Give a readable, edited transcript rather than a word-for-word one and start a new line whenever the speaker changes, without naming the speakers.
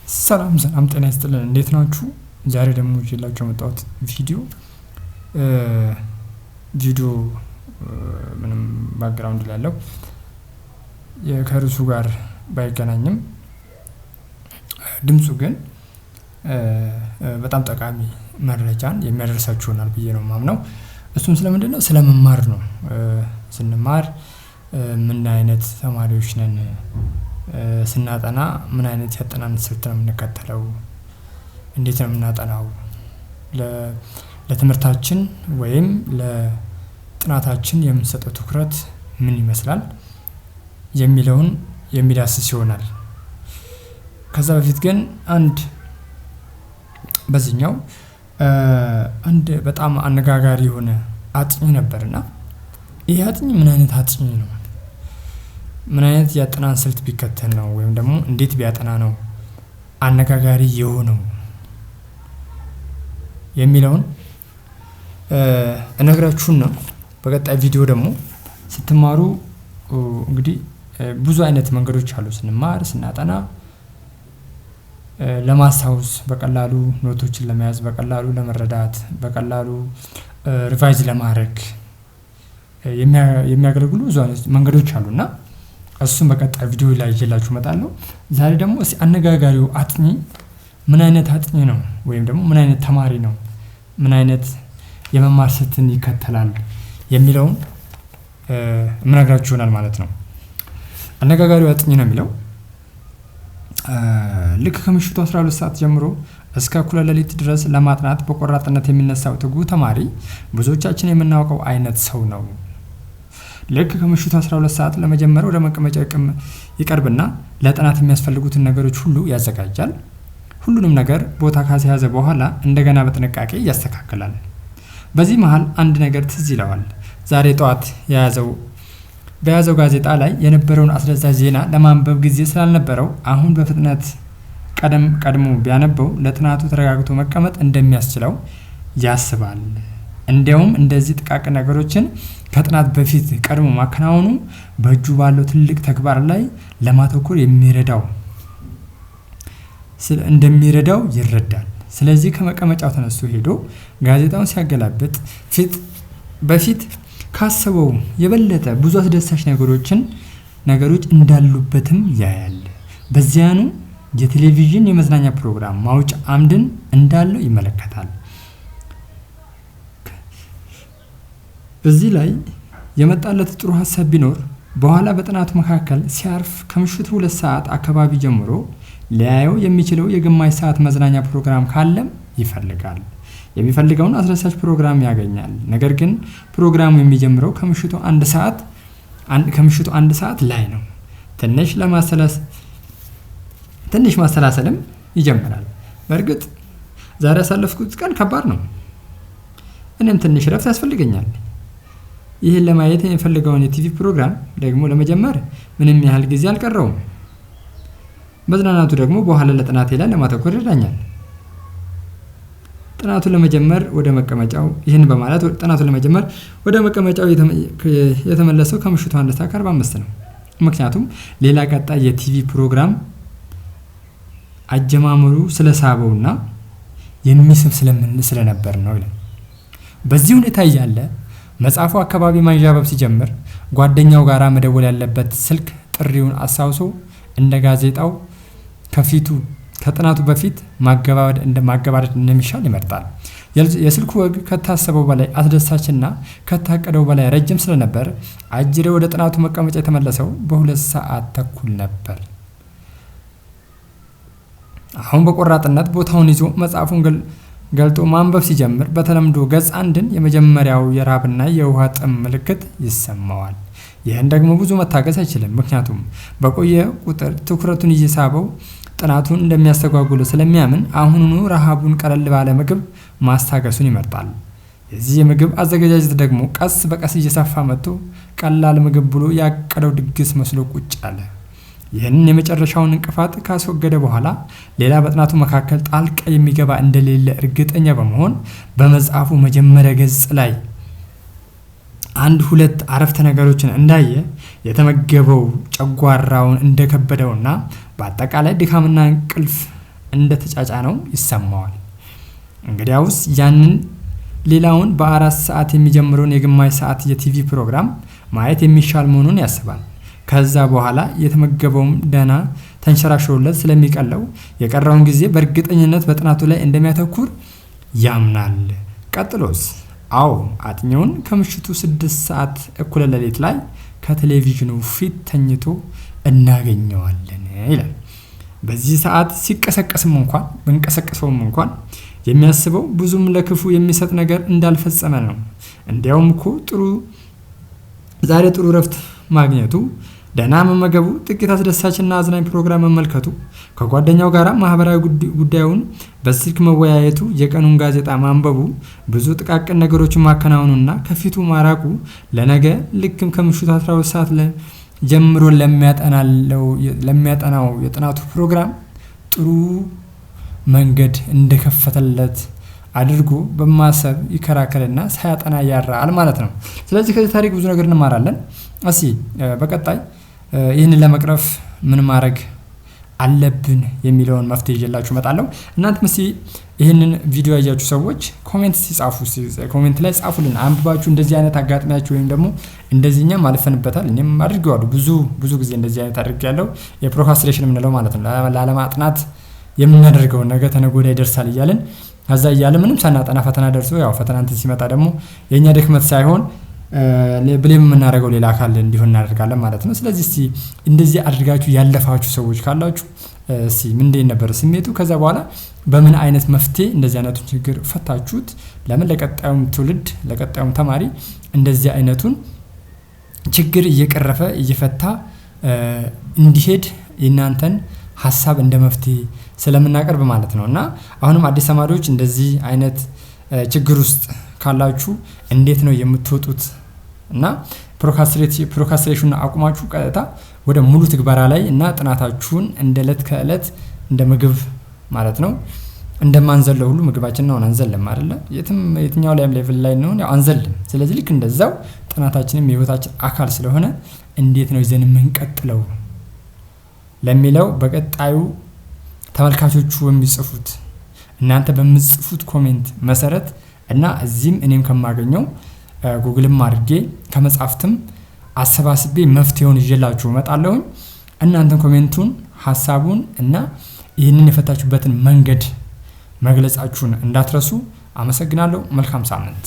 ሰላም ጤና ይስጥልን እንዴት ናችሁ? ዛሬ ደግሞ ይዤላችሁ የመጣሁት ቪዲዮ ምንም ባክግራውንድ ላይ ያለው ከርዕሱ ጋር ባይገናኝም ድምፁ ግን በጣም ጠቃሚ መረጃን የሚያደርሳችሁ ይሆናል ብዬ ነው የማምነው። እሱም ስለምንድነው? ስለመማር ነው። ስንማር ምን አይነት ተማሪዎች ነን? ስናጠና ምን አይነት ያጠናን ስልት ነው የምንከተለው? እንዴት ነው የምናጠናው? ለትምህርታችን ወይም ለጥናታችን የምንሰጠው ትኩረት ምን ይመስላል የሚለውን የሚዳስስ ይሆናል። ከዛ በፊት ግን በዚህኛው አንድ በጣም አነጋጋሪ የሆነ አጥኚ ነበርና ይሄ አጥኚ ምን አይነት አጥኚ ነው? ምን አይነት ያጠናን ስልት ቢከተል ነው ወይም ደግሞ እንዴት ቢያጠና ነው አነጋጋሪ የሆነው የሚለውን እነግራችሁና በቀጣይ ቪዲዮ ደግሞ ስትማሩ እንግዲህ ብዙ አይነት መንገዶች አሉ። ስንማር ስናጠና ለማስታወስ በቀላሉ ኖቶችን ለመያዝ በቀላሉ ለመረዳት በቀላሉ ሪቫይዝ ለማድረግ የሚያገለግሉ ብዙ አይነት መንገዶች አሉና እሱም በቀጣይ ቪዲዮ ላይ ይዤላችሁ እመጣለሁ። ዛሬ ደግሞ እስኪ አነጋጋሪው አጥኚ ምን አይነት አጥኚ ነው ወይም ደግሞ ምን አይነት ተማሪ ነው፣ ምን አይነት የመማር ስልትን ይከተላል የሚለውን እነግራችሁ ይሆናል ማለት ነው። አነጋጋሪው አጥኚ ነው የሚለው ልክ ከምሽቱ 12 ሰዓት ጀምሮ እስከ እኩለ ሌሊት ድረስ ለማጥናት በቆራጥነት የሚነሳው ትጉህ ተማሪ ብዙዎቻችን የምናውቀው አይነት ሰው ነው። ልክ ከምሽቱ 12 ሰዓት ለመጀመር ወደ መቀመጫው ይቀርብና ለጥናት የሚያስፈልጉትን ነገሮች ሁሉ ያዘጋጃል። ሁሉንም ነገር ቦታ ካስያዘ በኋላ እንደገና በጥንቃቄ ያስተካክላል። በዚህ መሃል አንድ ነገር ትዝ ይለዋል። ዛሬ ጠዋት በያዘው ጋዜጣ ላይ የነበረውን አስደሳች ዜና ለማንበብ ጊዜ ስላልነበረው አሁን በፍጥነት ቀድሞ ቢያነበው ለጥናቱ ተረጋግቶ መቀመጥ እንደሚያስችለው ያስባል። እንዲያውም እንደዚህ ጥቃቅን ነገሮችን ከጥናት በፊት ቀድሞ ማከናወኑ በእጁ ባለው ትልቅ ተግባር ላይ ለማተኮር እንደሚረዳው ይረዳል። ስለዚህ ከመቀመጫው ተነስቶ ሄዶ ጋዜጣውን ሲያገላብጥ በፊት ካሰበው የበለጠ ብዙ አስደሳች ነገሮች እንዳሉበትም ያያል። በዚያኑ የቴሌቪዥን የመዝናኛ ፕሮግራም ማውጫ አምድን እንዳለው ይመለከታል። እዚህ ላይ የመጣለት ጥሩ ሀሳብ ቢኖር በኋላ በጥናቱ መካከል ሲያርፍ ከምሽቱ 2 ሰዓት አካባቢ ጀምሮ ሊያየው የሚችለው የግማሽ ሰዓት መዝናኛ ፕሮግራም ካለም ይፈልጋል። የሚፈልገውን አስደሳች ፕሮግራም ያገኛል። ነገር ግን ፕሮግራሙ የሚጀምረው ከምሽቱ 1 ሰዓት ላይ ነው። ትንሽ ማሰላሰልም ይጀምራል። በእርግጥ ዛሬ ያሳለፍኩት ቀን ከባድ ነው፣ እኔም ትንሽ ረፍት ያስፈልገኛል። ይህን ለማየት የሚፈልገውን የቲቪ ፕሮግራም ደግሞ ለመጀመር ምንም ያህል ጊዜ አልቀረውም። መዝናናቱ ደግሞ በኋላ ለጥናቴ ላይ ለማተኮር ይረዳኛል። ጥናቱን ለመጀመር ወደ መቀመጫው የተመለሰው ከምሽቱ 1:45 ነው። ምክንያቱም ሌላ ቀጣይ የቲቪ ፕሮግራም አጀማመሩ ስለሳበውና የሚስብ ስለነበር ነው ይላል። በዚህ ሁኔታ እያለ መጽሐፉ አካባቢ ማንዣበብ ሲጀምር ጓደኛው ጋራ መደወል ያለበት ስልክ ጥሪውን አስታውሶ እንደ ጋዜጣው ከጥናቱ በፊት ማገባደድ እንደሚሻል ይመርጣል። የስልኩ ወግ ከታሰበው በላይ አስደሳችና ከታቀደው በላይ ረጅም ስለነበር አጅሬ ወደ ጥናቱ መቀመጫ የተመለሰው በ2 ሰዓት ተኩል ነበር። አሁን በቆራጥነት ቦታውን ይዞ መጽሐፉን ገልጦ ማንበብ ሲጀምር በተለምዶ ገጽ 1ን የመጀመሪያው የራብና የውሃ ጥም ምልክት ይሰማዋል። ይህን ደግሞ ብዙ መታገስ አይችልም። ምክንያቱም በቆየ ቁጥር ትኩረቱን እየሳበው ጥናቱን እንደሚያስተጓጉለው ስለሚያምን አሁኑኑ ረሃቡን ቀለል ባለ ምግብ ማስታገሱን ይመርጣል። የዚህ የምግብ አዘገጃጀት ደግሞ ቀስ በቀስ እየሰፋ መጥቶ ቀላል ምግብ ብሎ ያቀደው ድግስ መስሎ ቁጭ አለ። ይህንን የመጨረሻውን እንቅፋት ካስወገደ በኋላ ሌላ በጥናቱ መካከል ጣልቃ የሚገባ እንደሌለ እርግጠኛ በመሆን በመጽሐፉ መጀመሪያ ገጽ ላይ 1-2 አረፍተ ነገሮችን እንዳየ የተመገበው ጨጓራውን እንደከበደውና በአጠቃላይ ድካምና እንደተጫጫነው ይሰማዋል። እንግዲያውስ ያንን ሌላውን በ4 ሰዓት የሚጀምረውን የግማሽ ሰዓት የቲቪ ፕሮግራም ማየት የሚሻል መሆኑን ያስባል። ከዛ በኋላ የተመገበውም ደህና ተንሸራሽሮለት ስለሚቀለው የቀረውን ጊዜ በእርግጠኝነት በጥናቱ ላይ እንደሚያተኩር ያምናል። ቀጥሎስ? አዎ አጥኚውን ከምሽቱ 6 ሰዓት እኩለ ሌሊት ላይ ከቴሌቪዥኑ ፊት ተኝቶ እናገኘዋለን ይላል። በዚህ ሰዓት ብንቀሰቀሰውም እንኳን የሚያስበው ብዙም ለክፉ የሚሰጥ ነገር እንዳልፈጸመ ነው። እንዲያውም እኮ ዛሬ ጥሩ ረፍት ማግኘቱ፣ ደህና መመገቡ፣ ጥቂት አስደሳችና አዝናኝ ፕሮግራም መመልከቱ፣ ከጓደኛው ጋር ማህበራዊ ጉዳዩን በስልክ መወያየቱ፣ የቀኑን ጋዜጣ ማንበቡ፣ ብዙ ጥቃቅን ነገሮችን ማከናወኑና ከፊቱ ማራቁ ለነገ ልክም ከምሽቱ 12 ሰዓት ጀምሮ ለሚያጠናው የጥናቱ ፕሮግራም ጥሩ መንገድ እንደከፈተለት አድርጎ በማሰብ ይከራከርና ሳያጠና ያራል ማለት ነው። ስለዚህ ከዚህ ታሪክ ብዙ ነገር እንማራለን። እስኪ በቀጣይ ይህንን ለመቅረፍ ምን ማድረግ አለብን የሚለውን መፍትሄ ይዤላችሁ እመጣለሁ። እናንተም እስኪ ይህንን ቪዲዮ ያያችሁ ሰዎች ኮሜንት ላይ ጻፉልን። አንብባችሁ እንደዚህ አይነት አጋጥሚያችሁ ወይም ደግሞ እንደዚህኛም አልፈንበታል እኔም አድርጌዋለሁ። ብዙ ጊዜ እንደዚህ አይነት አድርጌያለሁ። የፕሮክራስቲኔሽን የምንለው ማለት ነው። ላለማጥናት የምናደርገውን ነገ ተነገ ወዲያ ይደርሳል እያልን ከዛ እያለ ምንም ሳናጠና ፈተና ደርሶ ያው ፈተና እንትን ሲመጣ ደግሞ የኛ ድክመት ሳይሆን ብሌም የምናደርገው ሌላ አካል እንዲሆን እናደርጋለን ማለት ነው። ስለዚህ እስቲ እንደዚህ አድርጋችሁ ያለፋችሁ ሰዎች ካላችሁ እስቲ ምንድን ነበር ስሜቱ? ከዛ በኋላ በምን አይነት መፍትሄ እንደዚህ አይነቱን ችግር ፈታችሁት? ለምን ለቀጣዩም ትውልድ ለቀጣዩም ተማሪ እንደዚህ አይነቱን ችግር እየቀረፈ እየፈታ እንዲሄድ የእናንተን ሀሳብ እንደ መፍትሄ ስለምናቀርብ ማለት ነው። እና አሁንም አዲስ ተማሪዎች እንደዚህ አይነት ችግር ውስጥ ካላችሁ እንዴት ነው የምትወጡት? እና ፕሮክራስቲኔሽን አቁማችሁ ቀጥታ ወደ ሙሉ ትግበራ ላይ እና ጥናታችሁን እንደ ዕለት ከዕለት እንደ ምግብ ማለት ነው እንደማንዘለው ሁሉ ምግባችንን ነው አንዘልም አይደለ? የትኛው ላይም ሌቭል ላይ ነው ያው አንዘልም። ስለዚህ ልክ እንደዛው ጥናታችንም የህይወታችን አካል ስለሆነ እንዴት ነው ይዘን የምንቀጥለው ለሚለው በቀጣዩ ተመልካቾቹ በሚጽፉት እናንተ በምትጽፉት ኮሜንት መሰረት እና እዚህም እኔም ከማገኘው ጉግልም አድርጌ ከመጻፍትም አሰባስቤ መፍትሄውን ይዤላችሁ እመጣለሁ። እናንተን ኮሜንቱን ሐሳቡን እና ይህንን የፈታችሁበትን መንገድ መግለጻችሁን እንዳትረሱ። አመሰግናለሁ። መልካም ሳምንት።